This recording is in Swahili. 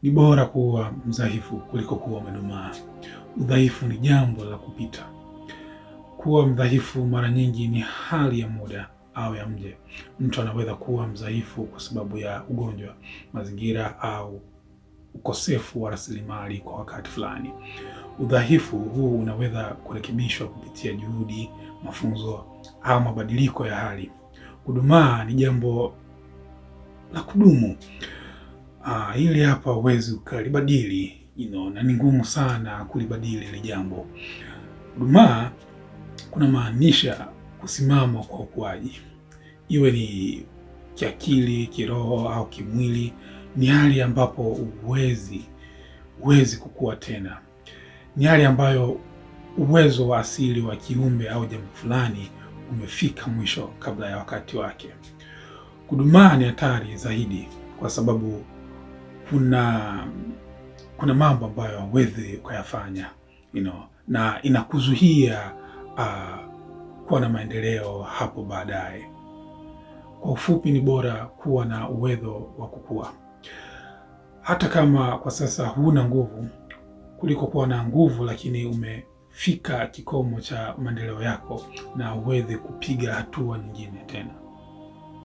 Ni bora kuwa mdhaifu kuliko kuwa umedumaa. Udhaifu ni jambo la kupita. Kuwa mdhaifu mara nyingi ni hali ya muda au ya nje. Mtu anaweza kuwa mdhaifu kwa sababu ya ugonjwa, mazingira au ukosefu wa rasilimali kwa wakati fulani. Udhaifu huu unaweza kurekebishwa kupitia juhudi, mafunzo au mabadiliko ya hali. Kudumaa ni jambo la kudumu. Hili hapa huwezi ukalibadili, na ni ngumu sana kulibadili hili jambo. Kudumaa kuna maanisha kusimama kwa ukuaji, iwe ni kiakili, kiroho au kimwili. Ni hali ambapo huwezi kukua tena. Ni hali ambayo uwezo wa asili wa kiumbe au jambo fulani umefika mwisho kabla ya wakati wake. Kudumaa ni hatari zaidi kwa sababu kuna mambo ambayo huwezi kuyafanya, na inakuzuia kuwa na maendeleo hapo baadaye. Kwa ufupi, ni bora kuwa na uwezo wa kukua hata kama kwa sasa huna nguvu, kuliko kuwa na nguvu lakini umefika kikomo cha maendeleo yako na huwezi kupiga hatua nyingine tena.